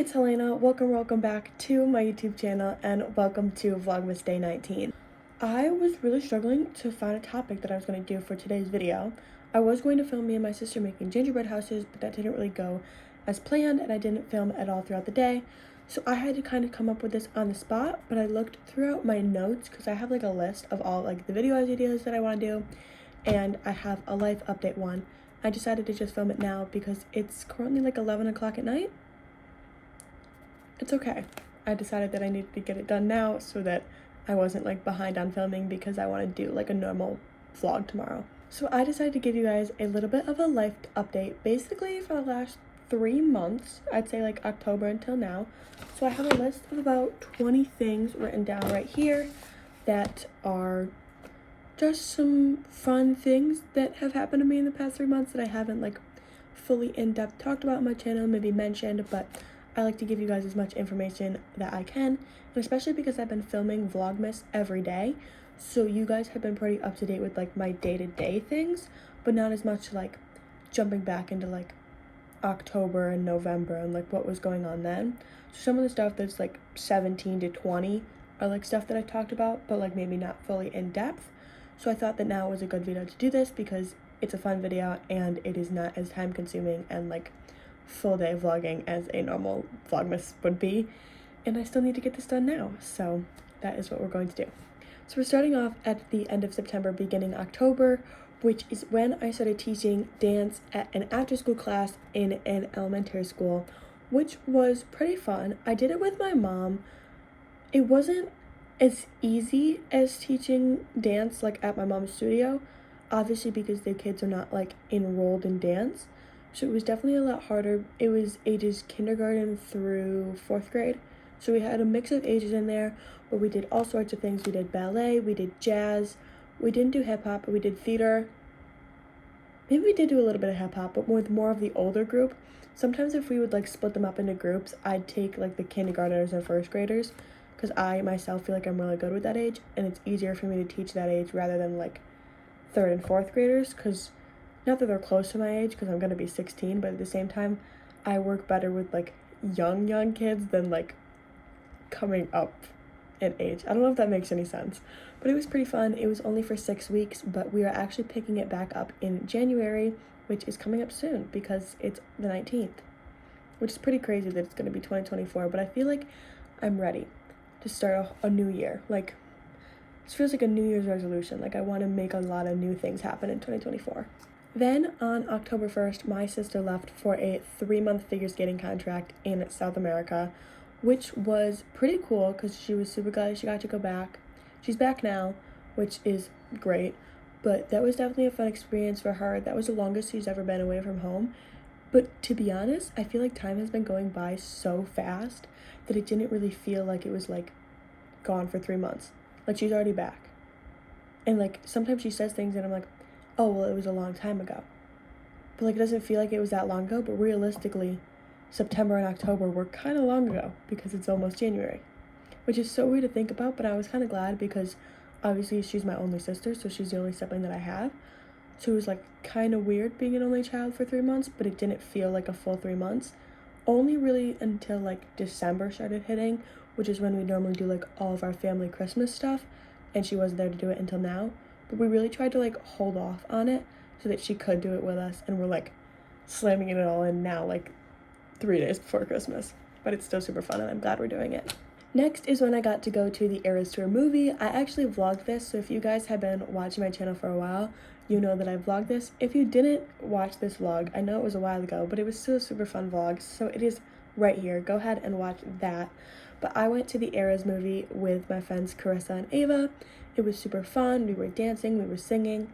it's Halaina. Welcome back to my YouTube channel and welcome to Vlogmas Day 19. I was really struggling to find a topic that I was going to do for today's video. I was going to film me and my sister making gingerbread houses, but that didn't really go as planned and I didn't film at all throughout the day. So I had to kind of come up with this on the spot, but I looked throughout my notes because I have like a list of all like the video ideas that I want to do, and I have a life update one. I decided to just film it now because it's currently like 11 o'clock at night. It's okay. I decided that I needed to get it done now so that I wasn't like behind on filming because I want to do like a normal vlog tomorrow. So I decided to give you guys a little bit of a life update basically for the last 3 months. I'd say like October until now. So I have a list of about 20 things written down right here that are just some fun things that have happened to me in the past 3 months that I haven't like fully in-depth talked about on my channel, maybe mentioned, but I like to give you guys as much information that I can, and especially because I've been filming Vlogmas every day, so you guys have been pretty up to date with like my day-to-day things, but not as much like jumping back into like October and November and like what was going on then. So some of the stuff that's like 17 to 20 are like stuff that I talked about, but like maybe not fully in depth. So I thought that now was a good video to do this because it's a fun video and it is not as time consuming and like full day vlogging as a normal Vlogmas would be, and I still need to get this done now, so that is what we're going to do. So we're starting off at the end of September, beginning October, which is when I started teaching dance at an after-school class in an elementary school, which was pretty fun. I did it with my mom. It wasn't as easy as teaching dance like at my mom's studio, obviously because the kids are not like enrolled in dance. So it was definitely a lot harder. It was ages kindergarten through 4th grade. So we had a mix of ages in there where we did all sorts of things. We did ballet, we did jazz, we didn't do hip hop, but we did theater. Maybe we did do a little bit of hip hop, but with more of the older group. Sometimes if we would like split them up into groups, I'd take like the kindergartners and 1st graders because I myself feel like I'm really good with that age and it's easier for me to teach that age rather than like 3rd and 4th graders, because not that they're close to my age because I'm going to be 16, but at the same time, I work better with like young kids than like coming up in age. I don't know if that makes any sense, but it was pretty fun. It was only for 6 weeks, but we are actually picking it back up in January, which is coming up soon because it's the 19th, which is pretty crazy that it's going to be 2024, but I feel like I'm ready to start a new year. Like, this feels like a New Year's resolution. Like, I want to make a lot of new things happen in 2024. Then on October 1st, my sister left for a 3-month figure skating contract in South America, which was pretty cool because she was super glad she got to go back. She's back now, which is great, but that was definitely a fun experience for her. That was the longest she's ever been away from home. But to be honest, I feel like time has been going by so fast that it didn't really feel like it was like gone for 3 months. Like, she's already back. And like sometimes she says things and I'm like, oh, well, it was a long time ago. But like, it doesn't feel like it was that long ago, but realistically, September and October were kind of long ago because it's almost January, which is so weird to think about, but I was kind of glad because obviously she's my only sister, so she's the only sibling that I have. So it was like kind of weird being an only child for 3 months, but it didn't feel like a full 3 months. Only really until like December started hitting, which is when we normally do like all of our family Christmas stuff, and she wasn't there to do it until now. But we really tried to like hold off on it so that she could do it with us, and we're like slamming it all in now, like 3 days before Christmas. But it's still super fun and I'm glad we're doing it. Next is when I got to go to the Eras Tour movie. I actually vlogged this, so if you guys have been watching my channel for a while, you know that I vlogged this. If you didn't watch this vlog, I know it was a while ago, but it was still a super fun vlog, so it is right here. Go ahead and watch that. But I went to the Eras movie with my friends Carissa and Ava. It was super fun. We were dancing, we were singing.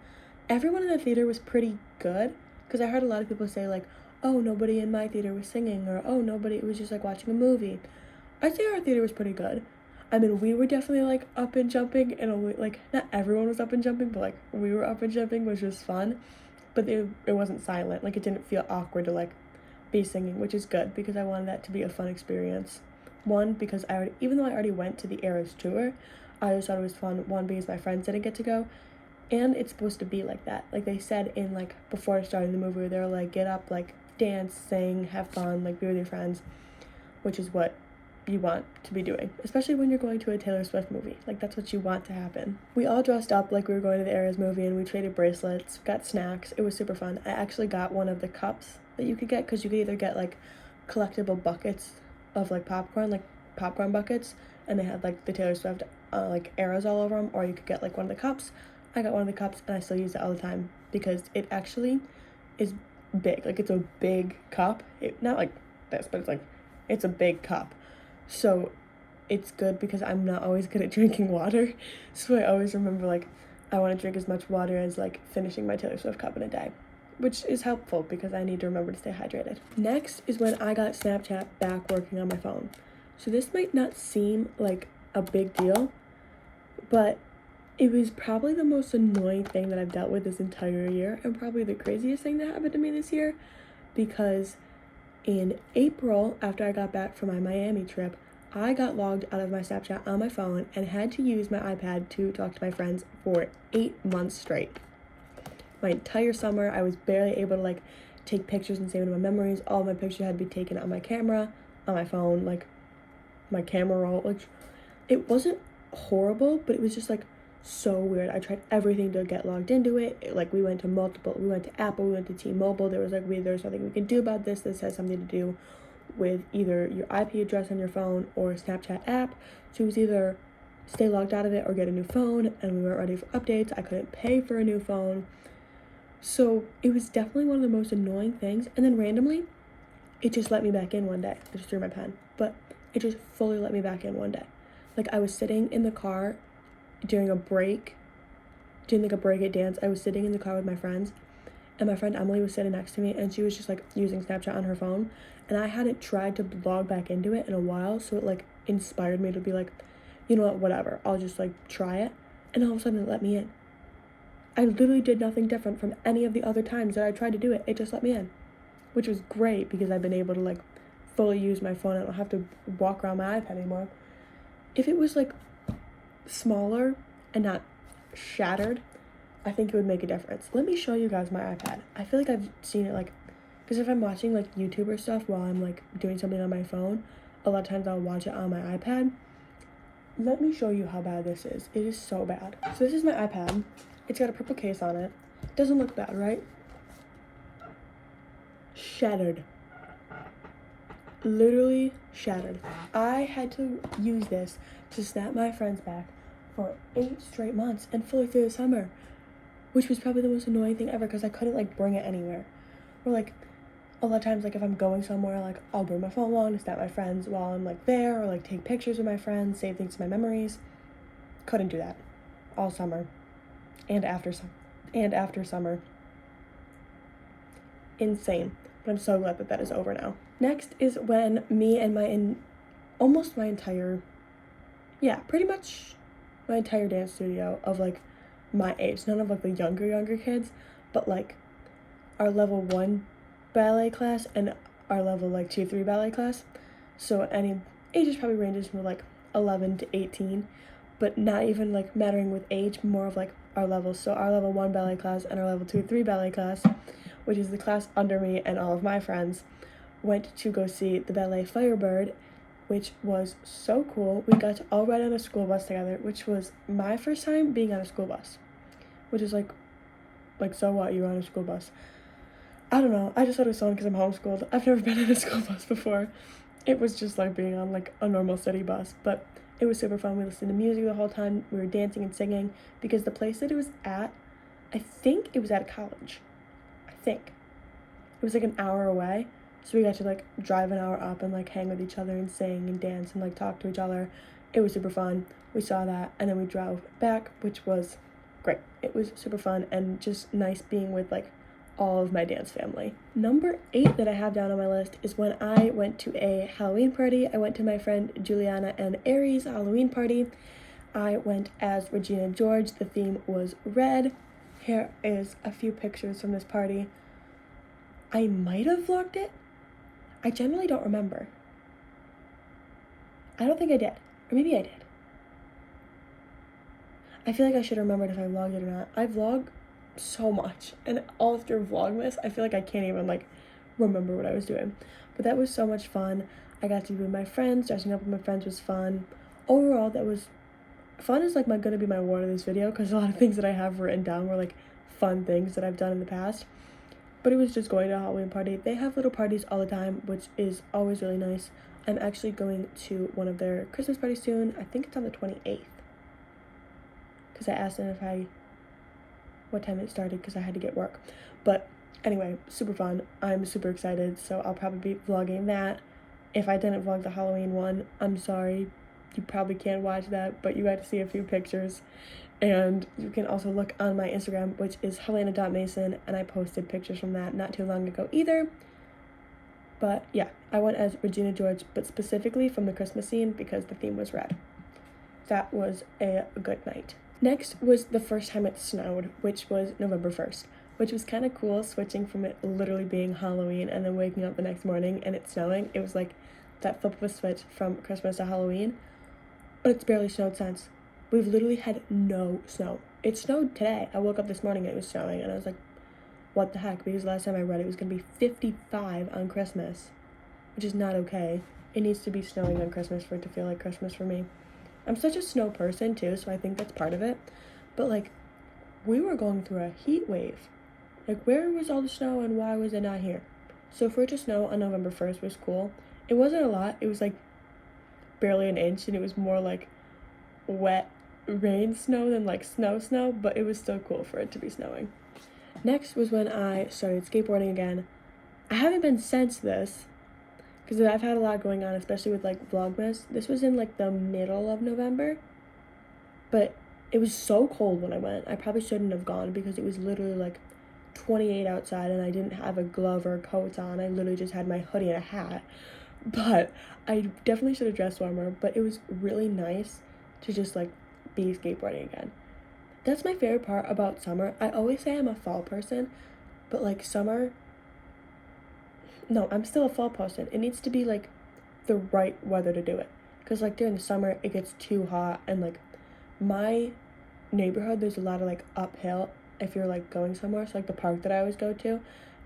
Everyone in the theater was pretty good, because I heard a lot of people say like, oh, nobody in my theater was singing, or oh, nobody, it was just like watching a movie. I'd say our theater was pretty good. I mean, we were definitely like up and jumping, and only like not everyone was up and jumping, but like we were up and jumping, which was fun. But it wasn't silent. Like, it didn't feel awkward to like be singing, which is good because I wanted that to be a fun experience. One, because even though I already went to the Eras tour, I just thought it was fun. One, because my friends didn't get to go, and it's supposed to be like that. Like they said in like before starting the movie, they were like, get up, like dance, sing, have fun, like be with your friends. which is what you want to be doing, especially when you're going to a Taylor Swift movie. Like, that's what you want to happen. We all dressed up like we were going to the Eras movie, and we traded bracelets, got snacks. It was super fun. I actually got one of the cups that you could get, because you could either get like collectible buckets of like popcorn buckets, and they had like the Taylor Swift like arrows all over them, or you could get like one of the cups. I got one of the cups, and I still use it all the time because it actually is big. Like, it's a big cup. Not like this, but it's a big cup. So it's good because I'm not always good at drinking water. So I always remember, like, I want to drink as much water as, like, finishing my Taylor Swift cup in a day, which is helpful because I need to remember to stay hydrated. Next is when I got Snapchat back working on my phone. So this might not seem like a big deal, but it was probably the most annoying thing that I've dealt with this entire year, and probably the craziest thing that happened to me this year, because in April, after I got back from my Miami trip, I got logged out of my Snapchat on my phone and had to use my iPad to talk to my friends for 8 months straight. My entire summer, I was barely able to, like, take pictures and save them in my memories. All of my pictures had to be taken on my camera, on my phone, like, my camera roll. Like, it wasn't horrible, but it was just, like, so weird. I tried everything to get logged into it. Like, we went to Apple, we went to T-Mobile. There was, like, there's nothing we can do about this. This has something to do with either your IP address on your phone or Snapchat app. So it was either stay logged out of it or get a new phone, and we weren't ready for updates. I couldn't pay for a new phone. So it was definitely one of the most annoying things. And then randomly, it just let me back in one day. I just threw my pen, but it just fully let me back in one day. Like, I was sitting in the car during a break at dance. I was sitting in the car with my friends, and my friend Emily was sitting next to me, and she was just, like, using Snapchat on her phone, and I hadn't tried to log back into it in a while, so it, like, inspired me to be like, you know what, whatever, I'll just, like, try it. And all of a sudden it let me in. I literally did nothing different from any of the other times that I tried to do it. It just let me in, which was great because I've been able to, like, fully use my phone. I don't have to walk around my iPad anymore. If it was, like, smaller and not shattered, I think it would make a difference. Let me show you guys my iPad. I feel like I've seen it, like, because if I'm watching, like, YouTuber stuff while I'm, like, doing something on my phone, a lot of times I'll watch it on my iPad. Let me show you how bad this is. It is so bad. So this is my iPad. It's got a purple case on it. Doesn't look bad, right? Shattered. Literally shattered. I had to use this to snap my friends back for 8 straight months and fully through the summer, which was probably the most annoying thing ever because I couldn't, like, bring it anywhere. Or, like, a lot of times, like, if I'm going somewhere, like, I'll bring my phone along to snap my friends while I'm, like, there, or, like, take pictures with my friends, save things to my memories. Couldn't do that all summer and after summer. Insane. But I'm so glad that that is over now. Next is when me and pretty much my entire dance studio of, like, my age, none of, like, the younger kids, but, like, our level 1 ballet class and our level, like, 2-3 ballet class. So any ages probably ranges from, like, 11 to 18, but not even, like, mattering with age, more of, like, our levels. So our level 1 ballet class and our level 2-3 ballet class, which is the class under me and all of my friends, went to go see the ballet Firebird, which was so cool. We got to all ride on a school bus together, which was my first time being on a school bus, which is like, so what, you're on a school bus. I don't know, I just thought it was fun because I'm homeschooled. I've never been on a school bus before. It was just like being on, like, a normal city bus, but it was super fun. We listened to music the whole time. We were dancing and singing because the place that it was at, I think it was at a college. It was, like, an hour away. So we got to, like, drive an hour up and, like, hang with each other and sing and dance and, like, talk to each other. It was super fun. We saw that, and then we drove back, which was great. It was super fun and just nice being with, like, all of my dance family. Number 8 that I have down on my list is when I went to a Halloween party. I went to my friend Juliana and Aries' Halloween party. I went as Regina George. The theme was red. Here is a few pictures from this party. I might have vlogged it. I generally don't remember. I don't think I did. Or maybe I did. I feel like I should have remembered if I vlogged it or not. I vlog so much. And all through VLOGMAS, I feel like I can't even, like, remember what I was doing. But that was so much fun. I got to be with my friends. Dressing up with my friends was fun. Overall, that was fun is like gonna be my word of this video, because a lot of things that I have written down were like fun things that I've done in the past. But it was just going to a Halloween party. They have little parties all the time, which is always really nice. I'm actually going to one of their Christmas parties soon. I think it's on the 28th. Because I asked them what time it started, because I had to get work. But anyway, super fun. I'm super excited, so I'll probably be vlogging that. If I didn't vlog the Halloween one, I'm sorry. You probably can't watch that, but you got to see a few pictures. And you can also look on my Instagram, which is halaina.mason, and I posted pictures from that not too long ago either. But yeah, I went as Regina George, but specifically from the Christmas scene because the theme was red. That was a good night. Next was the first time it snowed, which was November 1st, which was kind of cool, switching from it literally being Halloween and then waking up the next morning and it snowing. It was like that flip of a switch from Christmas to Halloween, but it's barely snowed since. We've literally had no snow. It snowed today. I woke up this morning and it was snowing, and I was like, what the heck? Because last time I read it was going to be 55 on Christmas, which is not okay. It needs to be snowing on Christmas for it to feel like Christmas for me. I'm such a snow person too, so I think that's part of it. But like, we were going through a heat wave. Like, where was all the snow and why was it not here? So for it to snow on November 1st was cool. It wasn't a lot. It was like barely an inch, and it was more like wet rain snow than like snow, but it was still cool for it to be snowing. Next was when I started skateboarding again. I haven't been since this, because I've had a lot going on, especially with like VLOGMAS. This was in like the middle of November, but it was so cold when I went. I probably shouldn't have gone because it was literally like 28 outside and I didn't have a glove or a coat on. I literally just had my hoodie and a hat. But I definitely should have dressed warmer, but it was really nice to just like be skateboarding again. That's my favorite part about summer. I always say I'm a fall person, but like summer, no, I'm still a fall person. It needs to be like the right weather to do it. Because like during the summer, it gets too hot, and like my neighborhood, there's a lot of like uphill if you're like going somewhere. So like the park that I always go to,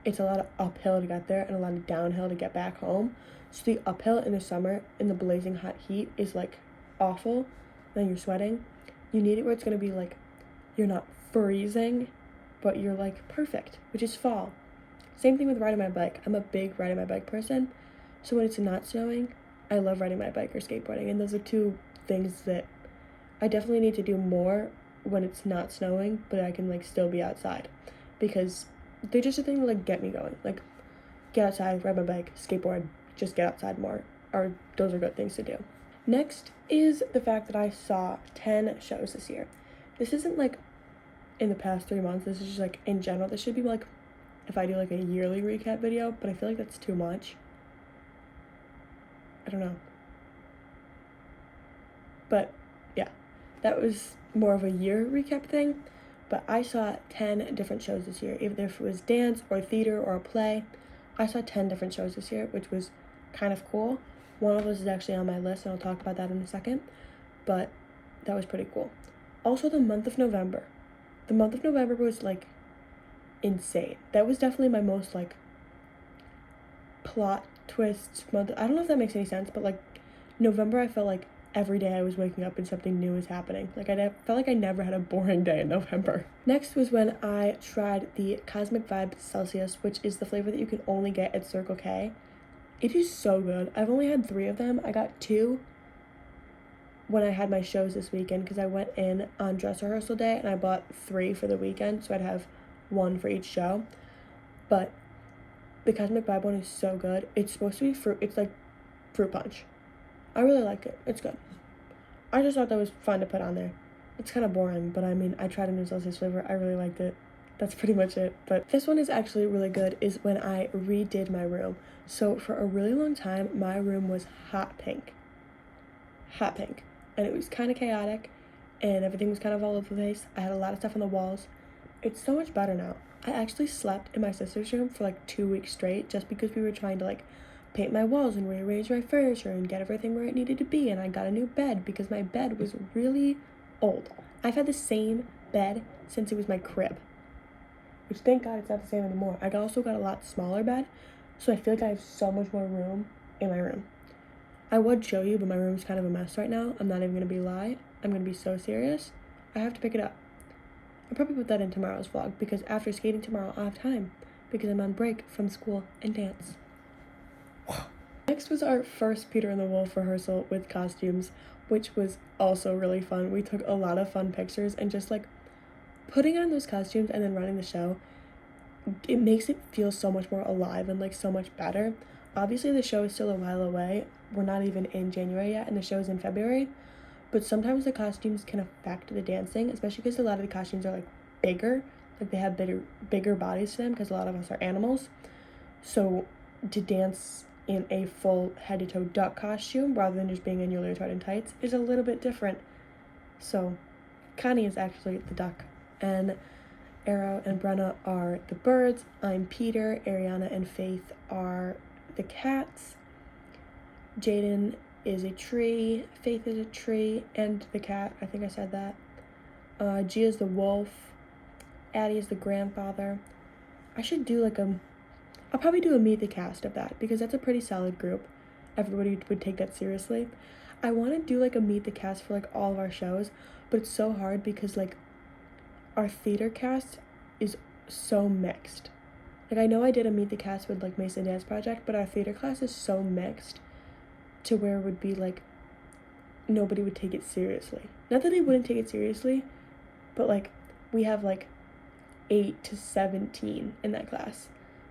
it's a lot of uphill to get there and a lot of downhill to get back home. So the uphill in the summer in the blazing hot heat is like awful. Then you're sweating. You need it where it's going to be like, you're not freezing, but you're like perfect, which is fall. Same thing with riding my bike. I'm a big riding my bike person. So when it's not snowing, I love riding my bike or skateboarding. And those are two things that I definitely need to do more when it's not snowing, but I can like still be outside, because they're just a thing to like get me going. Like, get outside, ride my bike, skateboard, just get outside more. Those are good things to do. Next is the fact that I saw 10 shows this year. This isn't like in the past 3 months. This is just like in general. This should be like if I do like a yearly recap video, but I feel like that's too much. I don't know. But yeah, that was more of a year recap thing. But I saw 10 different shows this year, even if it was dance or theater or a play. I saw 10 different shows this year, which was kind of cool. One of those is actually on my list, and I'll talk about that in a second. But that was pretty cool. Also, the month of November. The month of November was like insane. That was definitely my most like plot twist month. I don't know if that makes any sense, but like November, I felt like every day I was waking up and something new was happening. Like I felt like I never had a boring day in November. Next was when I tried the Cosmic Vibe Celsius, which is the flavor that you can only get at Circle K. It is so good. I've only had 3 of them. I got 2 when I had my shows this weekend, because I went in on dress rehearsal day and I bought 3 for the weekend, so I'd have 1 for each show. But the Cosmic Vibe one is so good. It's supposed to be fruit. It's like fruit punch. I really like it. It's good. I just thought that was fun to put on there. It's kind of boring, but I mean, I tried a new Celsius flavor. I really liked it. That's pretty much it. But this one is actually really good, is when I redid my room. So for a really long time, my room was hot pink. Hot pink. And it was kind of chaotic, and everything was kind of all over the place. I had a lot of stuff on the walls. It's so much better now. I actually slept in my sister's room for like 2 weeks straight, just because we were trying to like paint my walls and rearrange my furniture and get everything where it needed to be. And I got a new bed because my bed was really old. I've had the same bed since it was my crib, which thank God it's not the same anymore. I also got a lot smaller bed, so I feel like I have so much more room in my room. I would show you, but my room's kind of a mess right now. I'm not even gonna lie. I'm gonna be so serious. I have to pick it up. I'll probably put that in tomorrow's vlog because after skating tomorrow, I'll have time because I'm on break from school and dance. Next was our first Peter and the Wolf rehearsal with costumes, which was also really fun. We took a lot of fun pictures, and just like putting on those costumes and then running the show, it makes it feel so much more alive and like so much better. Obviously the show is still a while away. We're not even in January yet, and the show is in February, but sometimes the costumes can affect the dancing, especially because a lot of the costumes are like bigger, like they have bigger bodies to them because a lot of us are animals. So to dance in a full head to toe duck costume rather than just being in your leotard and tights is a little bit different. So Connie is actually the duck, and Arrow and Brenna are the birds. I'm Peter. Ariana and Faith are the cats. Jaden is a tree. Faith is a tree and the cat. I think I said that. Gia's the wolf. Addie is the grandfather. I should do like I'll probably do a meet the cast of that because that's a pretty solid group. Everybody would take that seriously. I want to do like a meet the cast for like all of our shows, but it's so hard because like our theater cast is so mixed. Like I know I did a meet the cast with like Mason Dance Project, but our theater class is so mixed to where it would be like nobody would take it seriously. Not that they wouldn't take it seriously, but like we have like 8 to 17 in that class.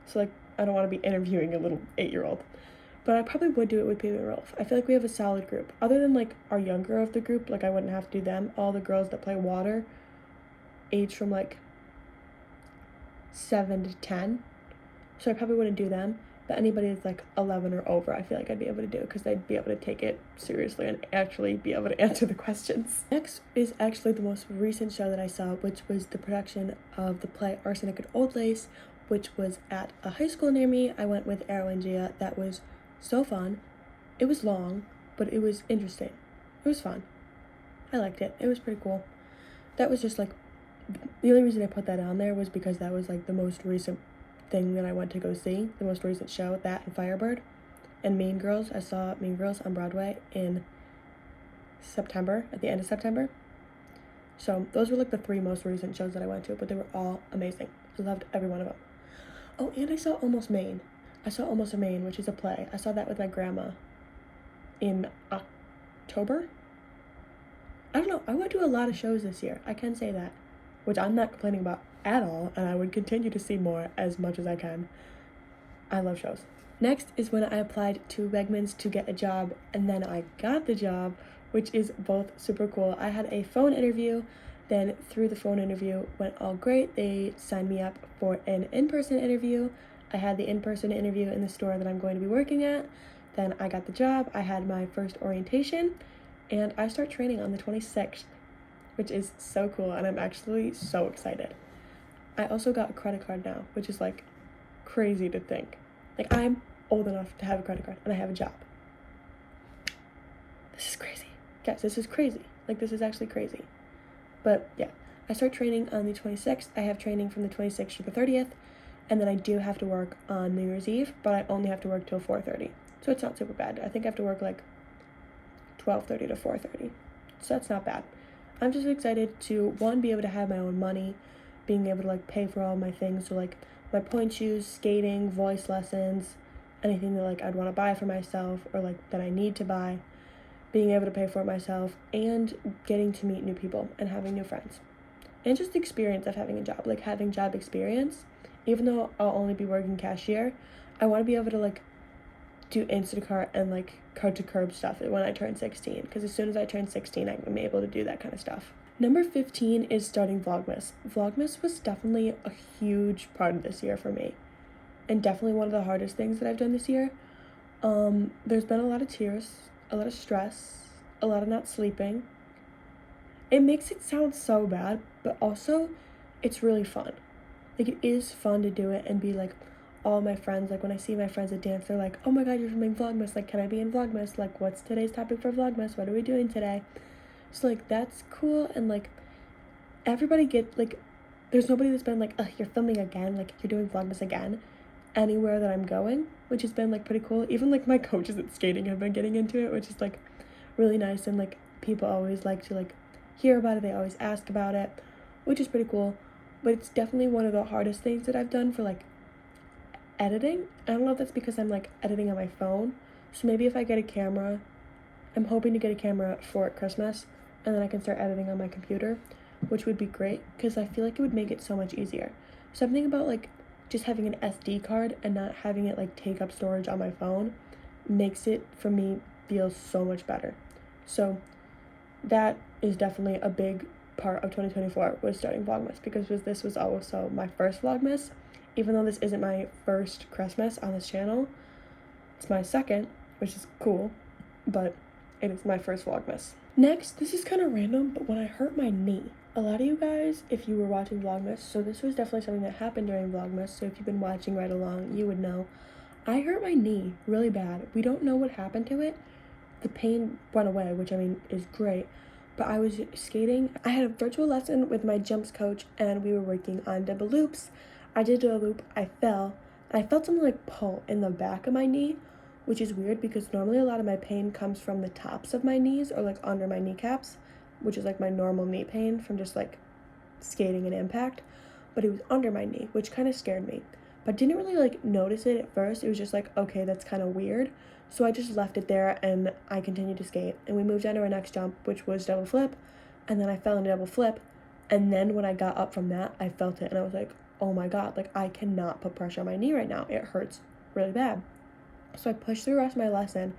So like I don't want to be interviewing a little 8-year-old. But I probably would do it with Peter and Rolf. I feel like we have a solid group. Other than like our younger of the group, like I wouldn't have to do them. All the girls that play water age from like 7 to 10. So I probably wouldn't do them. But anybody that's like 11 or over, I feel like I'd be able to do because they'd be able to take it seriously and actually be able to answer the questions. Next is actually the most recent show that I saw, which was the production of the play Arsenic and Old Lace, which was at a high school near me. I went with Arrow and Gia. That was so fun. It was long, but it was interesting. It was fun. I liked it. It was pretty cool. That was just like, the only reason I put that on there was because that was like the most recent thing that I went to go see, the most recent show, that and Firebird. And Mean Girls. I saw Mean Girls on Broadway in September, at the end of September. So those were like the 3 most recent shows that I went to, but they were all amazing. I loved every one of them. Oh, and I saw Almost Maine. I saw Almost a Maine, which is a play. I saw that with my grandma in October. I don't know. I went to a lot of shows this year. I can say that, which I'm not complaining about at all, and I would continue to see more as much as I can. I love shows. Next is when I applied to Wegmans to get a job, and then I got the job, which is both super cool. I had a phone interview, then through the phone interview went all great. They signed me up for an in-person interview. I had the in-person interview in the store that I'm going to be working at. Then I got the job. I had my first orientation, and I start training on the 26th, which is so cool, and I'm actually so excited. I also got a credit card now, which is like crazy to think. Like I'm old enough to have a credit card and I have a job. This is crazy. Guys, this is crazy. Like this is actually crazy. But yeah, I start training on the 26th. I have training from the 26th to the 30th. And then I do have to work on New Year's Eve, but I only have to work till 4:30. So it's not super bad. I think I have to work like 12:30 to 4:30. So that's not bad. I'm just excited to, one, be able to have my own money, being able to like pay for all my things. So like my point shoes, skating, voice lessons, anything that like I'd want to buy for myself or like that I need to buy, being able to pay for it myself, and getting to meet new people and having new friends. And just the experience of having a job, like having job experience. Even though I'll only be working cashier, I want to be able to like do Instacart and like cart to curb stuff when I turn 16, because as soon as I turn 16 I'm able to do that kind of stuff. Number 15 is starting Vlogmas. Vlogmas was definitely a huge part of this year for me, and definitely one of the hardest things that I've done this year. There's been a lot of tears, a lot of stress, a lot of not sleeping. It makes it sound so bad, but also it's really fun. Like it is fun to do it and be like, all my friends, like when I see my friends at dance, they're like, oh my god, you're filming Vlogmas, like can I be in Vlogmas, like what's today's topic for Vlogmas, what are we doing today? So like that's cool, and like everybody get like, there's nobody that's been like, oh, you're filming again, like you're doing Vlogmas again. anywhere that I'm going, which has been like pretty cool. Even like my coaches at skating have been getting into it, which is like really nice, and like people always like to like hear about it. They always ask about it, which is pretty cool. But it's definitely one of the hardest things that I've done for like editing. I don't know if that's because I'm like editing on my phone. So maybe if I get a camera, I'm hoping to get a camera for Christmas, and then I can start editing on my computer, which would be great because I feel like it would make it so much easier. Something about like just having an SD card and not having it like take up storage on my phone makes it for me feel so much better. So that is definitely a big part of 2024 was starting Vlogmas, because this was also my first Vlogmas. Even though this isn't my first Christmas on this channel, it's my second, which is cool, but it is my first Vlogmas. Next, this is kind of random, but when I hurt my knee, a lot of you guys, if you were watching Vlogmas, so this was definitely something that happened during Vlogmas, so if you've been watching right along, you would know. I hurt my knee really bad. We don't know what happened to it. The pain went away, which I mean is great, but I was skating. I had a virtual lesson with my jumps coach, and we were working on double loops. I did a loop, I fell, and I felt something like pull in the back of my knee, which is weird because normally a lot of my pain comes from the tops of my knees or like under my kneecaps, which is like my normal knee pain from just like skating and impact, but it was under my knee, which kind of scared me, but didn't really like notice it at first. It was just like, okay, that's kind of weird. So I just left it there and I continued to skate, and we moved on to our next jump, which was double flip, and then I fell into double flip, and then when I got up from that, I felt it and I was like, oh my god, like I cannot put pressure on my knee right now. It hurts really bad. So I pushed through the rest of my lesson,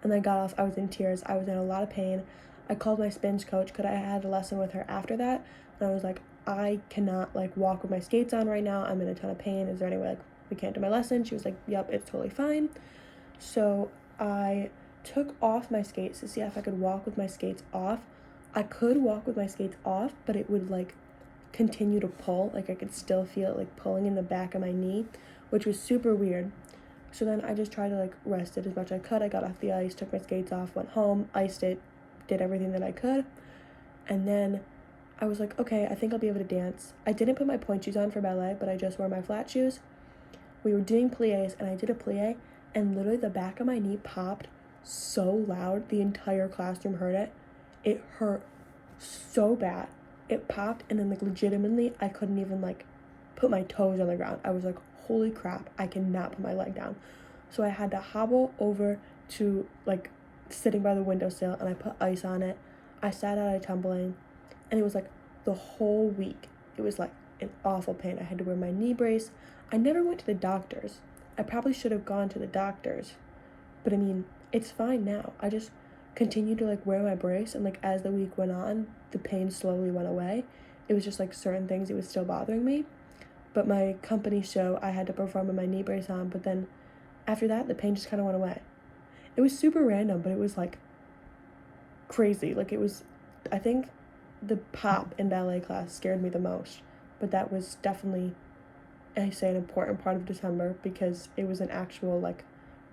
and then got off. I was in tears. I was in a lot of pain. I called my spins coach because I had a lesson with her after that, and I was like, I cannot like walk with my skates on right now. I'm in a ton of pain. Is there any way like we can't do my lesson? She was like, yep, it's totally fine. So I took off my skates to see if I could walk with my skates off. I could walk with my skates off, but it would like continue to pull. Like I could still feel it like pulling in the back of my knee, which was super weird. So then I just tried to like rest it as much as I could. I got off the ice, took my skates off, went home, iced it, did everything that I could, and then I was like, okay, I think I'll be able to dance. I didn't put my pointe shoes on for ballet, but I just wore my flat shoes. We were doing plies, and I did a plie, and literally the back of my knee popped so loud, the entire classroom heard it. It hurt so bad. It popped, and then like legitimately I couldn't even like put my toes on the ground. I was like, holy crap, I cannot put my leg down. So I had to hobble over to like sitting by the windowsill, and I put ice on it. I sat out of tumbling, and it was like the whole week it was like an awful pain. I had to wear my knee brace. I never went to the doctors. I probably should have gone to the doctors, but I mean, it's fine now. I just continued to like wear my brace, and like as the week went on, the pain slowly went away. It was just like certain things, it was still bothering me. But my company show, I had to perform with my knee brace on, but then after that, the pain just kind of went away. It was super random, but it was like crazy. Like it was, I think the pop in ballet class scared me the most, but that was definitely, I say, an important part of December because it was an actual like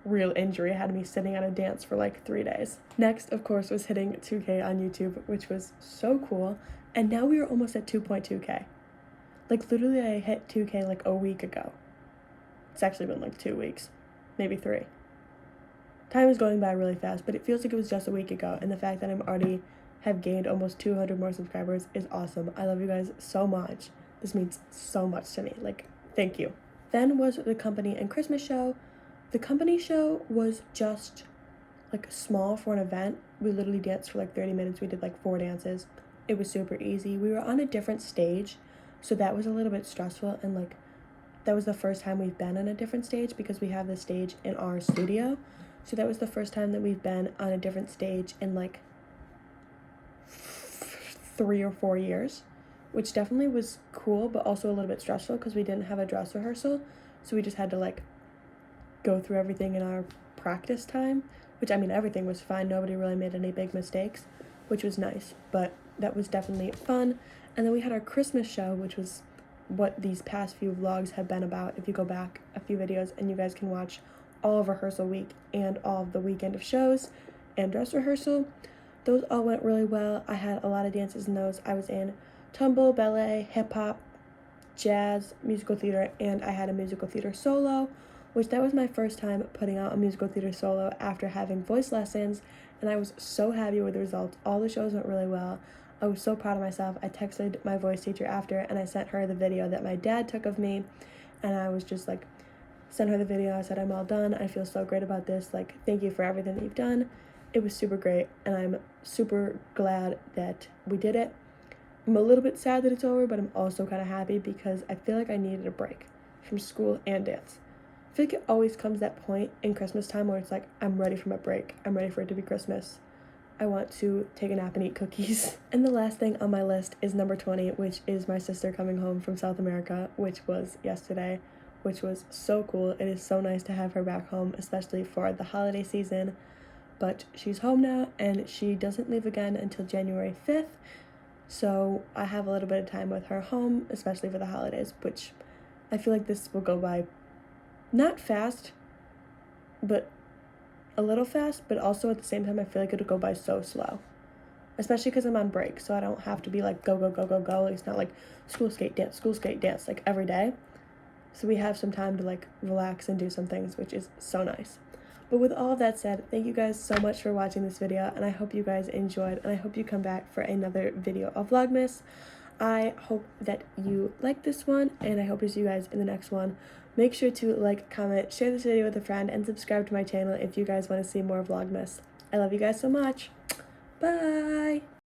real injury. It had me sitting at a dance for like 3 days. Next, of course, was hitting 2K on YouTube, which was so cool. And now we are almost at 2.2K. Like literally I hit 2K like a week ago. It's actually been like 2 weeks, maybe 3. Time is going by really fast, but it feels like it was just a week ago, and the fact that I'm already have gained almost 200 more subscribers is awesome. I love you guys so much. This means so much to me. Like, thank you. Then was the company and Christmas show. The company show was just like small for an event. We literally danced for like 30 minutes. We did like 4 dances. It was super easy. We were on a different stage, so that was a little bit stressful, and like that was the first time we've been on a different stage because we have this stage in our studio. So that was the first time that we've been on a different stage in like 3 or 4 years, which definitely was cool, but also a little bit stressful because we didn't have a dress rehearsal. So we just had to like go through everything in our practice time, which I mean, everything was fine. Nobody really made any big mistakes, which was nice, but that was definitely fun. And then we had our Christmas show, which was what these past few vlogs have been about. If you go back a few videos, and you guys can watch all of rehearsal week and all of the weekend of shows and dress rehearsal. Those all went really well. I had a lot of dances in those. I was in tumble, ballet, hip hop, jazz, musical theater, and I had a musical theater solo, which that was my first time putting out a musical theater solo after having voice lessons, and I was so happy with the results. All the shows went really well. I was so proud of myself. I texted my voice teacher after, and I sent her the video that my dad took of me, and I was just like, sent her the video. I said, I'm all done. I feel so great about this. Like, thank you for everything that you've done. It was super great, and I'm super glad that we did it. I'm a little bit sad that it's over, but I'm also kind of happy because I feel like I needed a break from school and dance. I feel like it always comes that point in Christmas time where it's like, I'm ready for my break. I'm ready for it to be Christmas. I want to take a nap and eat cookies. And the last thing on my list is number 20, which is my sister coming home from South America, which was yesterday, which was so cool. It is so nice to have her back home, especially for the holiday season. But she's home now, and she doesn't leave again until January 5th. So I have a little bit of time with her home, especially for the holidays, which I feel like this will go by not fast, but a little fast, but also at the same time I feel like it'll go by so slow. Especially because I'm on break, so I don't have to be like go, go, go, go, go. It's not like school, skate, dance, like every day. So we have some time to like relax and do some things, which is so nice. But with all of that said, thank you guys so much for watching this video, and I hope you guys enjoyed, and I hope you come back for another video of Vlogmas. I hope that you like this one, and I hope to see you guys in the next one. Make sure to like, comment, share this video with a friend, and subscribe to my channel if you guys want to see more Vlogmas. I love you guys so much. Bye!